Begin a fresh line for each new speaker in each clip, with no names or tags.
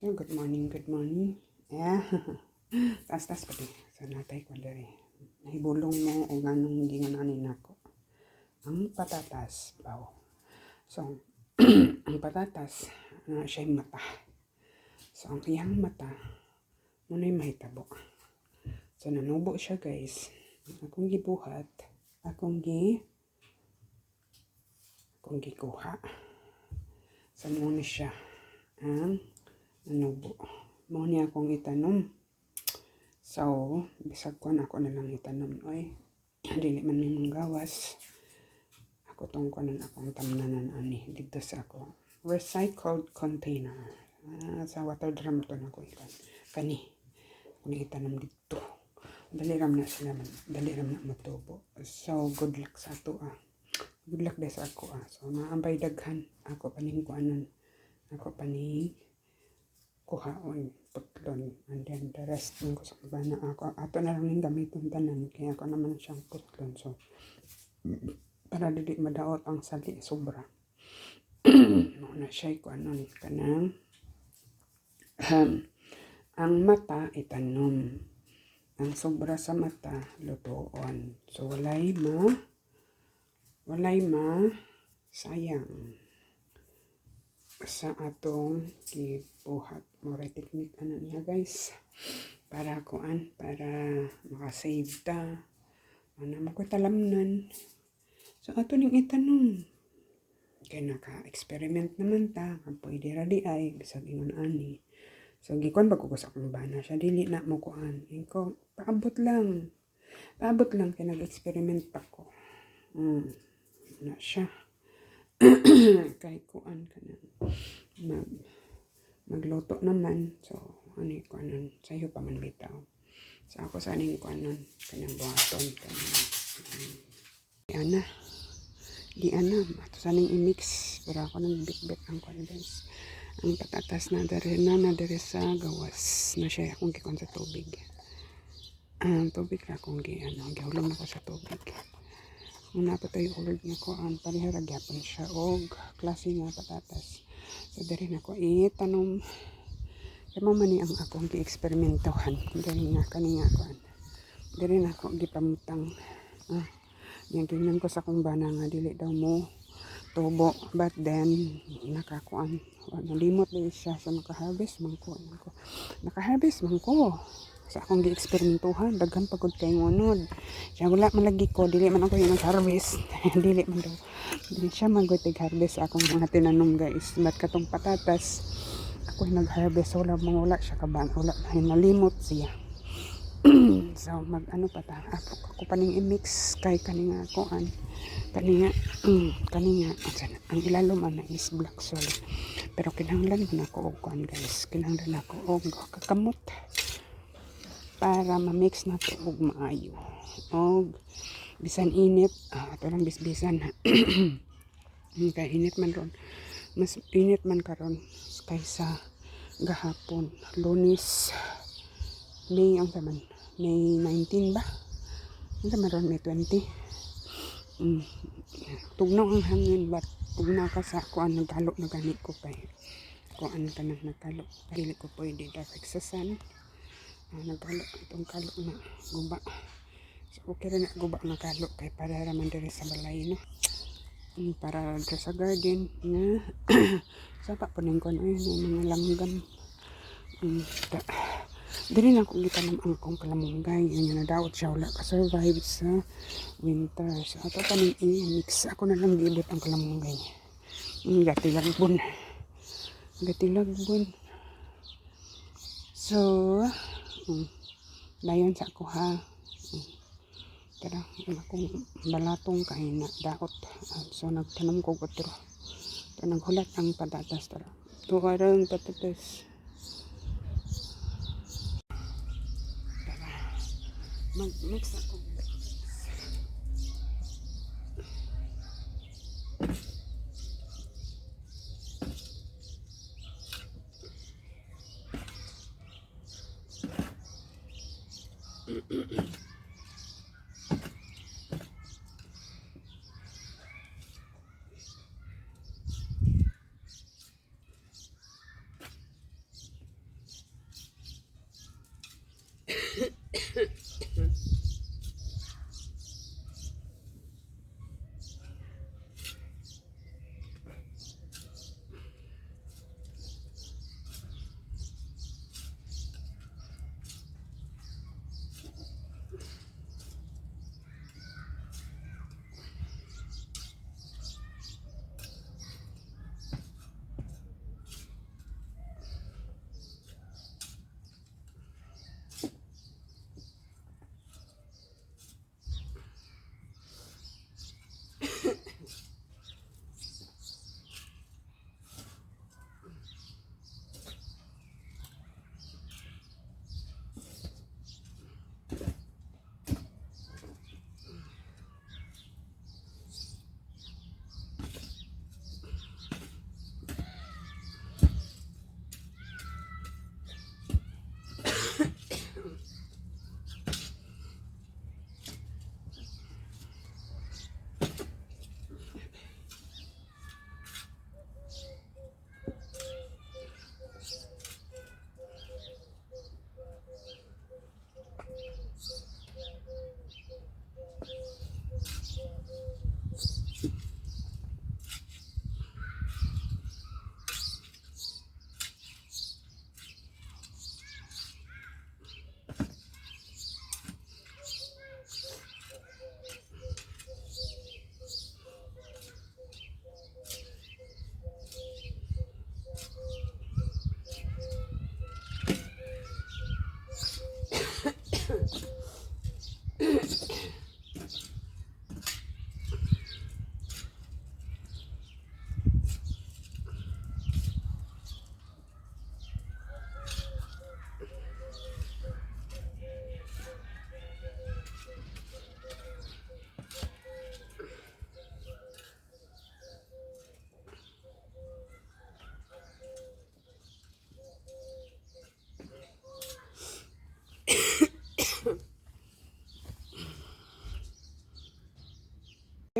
Good morning, good morning. Tas-tas pa di. Sa natay ko dari. Nahibulong mo o ganong gingananin ako. Ang patatas, baw. So, ang patatas, siya'y mata. So, ang iyang mata, muna'y mahitabo. So, nanubo siya guys. Akong gibuhat, akong gikuha. So, muna siya ang nanubo. Mo niya akong itanom. So, bisag ko na ako na lang itanom. Oy, dili man may mong gawas. Ako tong kunan akong tamnanan ani dito sa ako recycled container. Sa water drum to na ko ikan. Kani, kung itanom dito. Dali ram na sila man. Dali ram na matubo. So, good luck sa ato Good luck din sa ako So, naambay daghan. Ako paning kuanon. Ako paning kuhaon, putlon, and then the rest ng ko sa kabana ako. Ato na lang yung gamitin tanan, kaya ako naman siyang putlon. So, para dili madaot ang sali, sobra. Muna siya ko anon, kanang, ang mata itanom. Ang sobra sa mata, lutoon. So, walay sayang sa atong gibuhat. More technique ano niya guys, para makasave ta, ano ko talamnan. So ato ning itanom, kay naka-experiment naman ta, pwede ra di ay bisag ingon ani. So gikuan ba ko sa akong bana siya, dili na mo kuan ko, paabot lang kay nag-experiment pa ko. Na siya kay kuan kanang magluto naman. So, ano yung kuanon? Sa'yo pa man bitaw. So, ako sa aning kuanon. Kanyang buhaton. Di ana. Ato sa aning i-mix. Pero ako nang bit-bit ang condense. Ang patatas na dari sa gawas. Na siya akong gikon sa tubig. Tubig na akong gihulong na ko sa tubig. Muna pa tayo ulog na ko ang pariharagyapan siya og klase nga patatas. So, dari na ko itanom. Kaya mani ang akong gi-eksperimentohan. Dari na kaniya ko. Dari na ako gipamutang. Yung tingnan ko sa kong bana nga dili daw mo tubo. But then, nakakuan. Nalimot din siya. So, nakaharvest man ko. Nakaharvest man ko. Sa akong gi-eksperimentuhan. Daghan pagod kay ngunod. Siya wala man lagi ko. Dili man ako yung nag-harvest. Dili man daw. Dili siya mag-harvest akong mga tinanom guys. But katong patatas, ako nag-harvest, wala siya kaban, wala nalimot siya. So mag-ano pa ta, ako paning i-mix kay kaninga kuan, kaninga ang ilalom na is black soil, pero kinahanglan na ako og kuan guys, kinahanglan ako og kakamot para ma-mix na to og maayo, og bisan init, ato lang bisbisan kay init man ron, mas init man karon kaysa gahapon. Lunes, May 19 ba? Ano naman ron, May 20? Tugnaw ang hangin, but tugnaw ka sa kuan, nagkalo na gani ko kay kuan ka na nagkalo. Dili ko pwede direct sa sun. Nagkalo, itong kalo na guba. So okay rin na guba na kalo kay para raman diri sa balay no. Para sa garden nga saka po nang kuan ay mga langgam. Dili na ako gitanam ang akong kalamunggay. Yun na daot siya wala ka-survive sa winter. So ato pa ning i-mix. Ako na lang gibot ang kalamunggay. Gatilagbon. So, dayon sa ako ha. Tara, akong balatong kay na daot. So nagtanong ko otro. So naghulat ang patatas tara. Tukarang patatas. Tara. Mag-mix ako.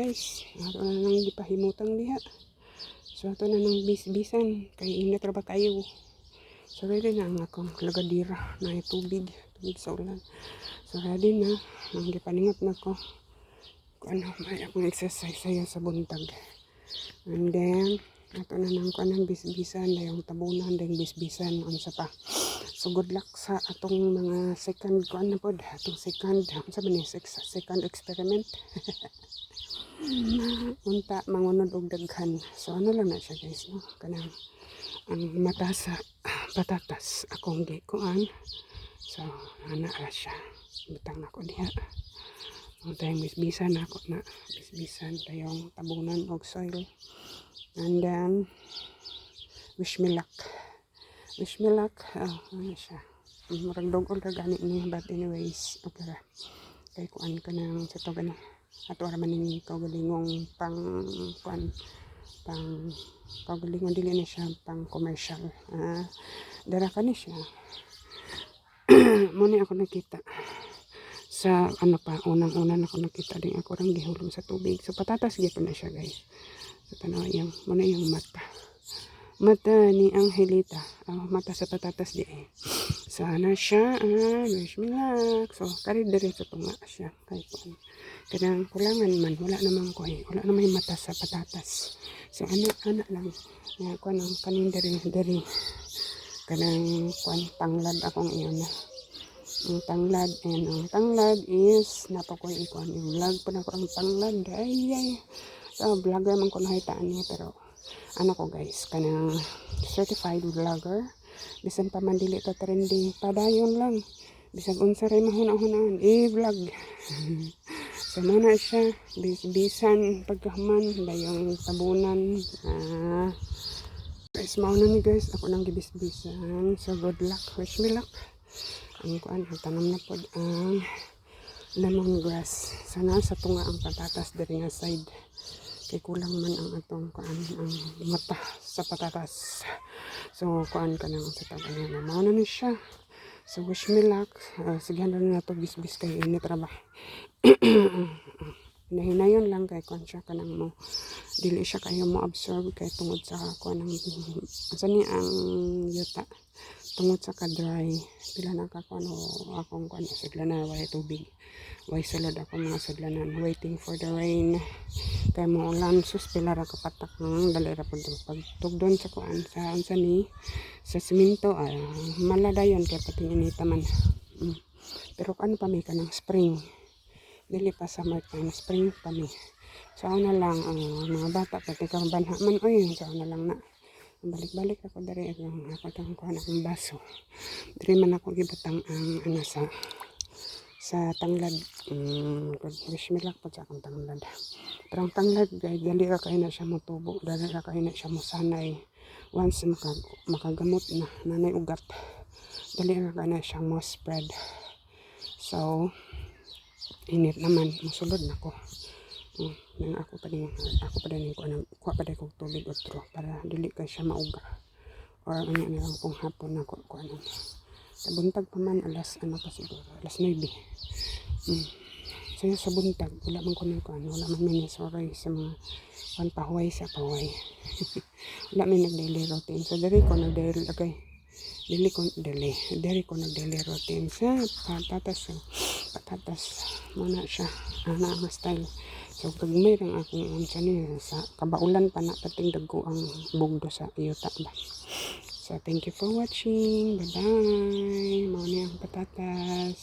guys. Ato na nang gipahimutang diha. So ato na nang bisbisan kay init ra ba kayo. So ready na ang akong lagadira na tubig sa ulan. So ready na ang gipaningot na ko. Kung ano may akong exercise saya sa buntag. And then ato na nang kanang bisbisan dayong tabunan dayong bisbisan unsa pa. So good luck sa atong mga second kuan na pod, atong second second experiment. Unta mangunod og daghan. So ano lang na siya guys no, kanang ang mata sa patatas akong gikuan. So ana ra siya. Butang nako diha. Tayong bisbisan ako na bisbisan tayong tabunan og soil. And then wish me luck. Wish me luck. Oh, ano siya. Murag dog-ol ka gani ni. But anyways, okay ra. Kaya kuan ka na sa to gani. Ato ra man ni kaugalingong pang kuan. Pang kaugalingong dili na siya pang commercial. Dara ka ni siya. Muna ako nakita. Sa ano pa, unang-una ako nakita din ako rang gihulog sa tubig. So patatas gyapon na siya guys. So tanaw yang muna yung mata. Mata ni Angelita. Mata sa patatas di eh. Sana siya. Wish me luck. So, kari diretso tunga siya. Kahit po. Kanang kulangan man. Wala naman ko eh. Wala naman yung mata sa patatas. So, ana lang. Kuan ang kanin diri. Kanang kuan tanglad akong iyon na. Ang tanglad. And ang tanglad is napakoy ikuan. Yung vlog pa na ko ang tanglad. Ay. So, vlogger man ko nahitaan niya. Pero, ano ko guys, kanang certified vlogger. Bisan pa man dili ta trending, padayon lang. Bisag unsa ray mahuna-hunaan, i-vlog. So na siya, bisan pagkahuman dayong tabunan. Guys, mauna ni guys, ako nang gibisbisan. So good luck, wish me luck. Ang kuan, ang tanom na pod ang lemongrass. Sana sa tunga ang patatas diri nga side. Kay kulang man ang atong kuan ang mata sa patatas. So kuan ka nang sa taban na mao na ni siya. So wish me luck. Sige na to bisbis kay init ra ba. Hinayon lang kay kuan siya kanang mo dili siya kayo mo absorb kay tungod sa kuan ang asa ni ang yuta tungod sa ka dry pila na ka kuan akong kuan sudlanan way tubig. Way sulod ako mga sudlanan waiting for the rain. Kaya mo ulan sus pila ra kapatak ng dalira pud pagtugdon sa kuan sa unsa ni sa semento maladayon kay pati inita man. Pero ano pa may kanang spring dili pa summer time spring pa mi. So na lang mga bata pati kang banha man oy so na lang na balik-balik ako dari ako tang kuan akong baso. Diri man ako gibutang ang ano sa tanglad. Wish me luck po sa akong tanglad. Pero ang tanglad guys, dali ra kayo na siya motubo. Dali ra kayo na siya mosanay. Once makagamot na nanay ugat. Dali ra kayo na siya mo spread. So, init naman. Musulod na ko. Ako pa din kuha pa din kong tubig otro para dili kayo siya mauga. Or ano nilang kung hapon na ko ano. Sa buntag pa man alas ano pa siguro alas 9. So sa buntag wala man ko na ko ano wala man minisoray sa mga pahuway sa pahuway. Wala man nag-daily routine. So diri ko nag-daily routine sa patatas muna siya ana ang style. So pag mayroong akong unsa ni sa kabaulan pa na pating dagko ang bugdo sa iyota ba. So, thank you for watching. Bye-bye. Mauna ang patatas.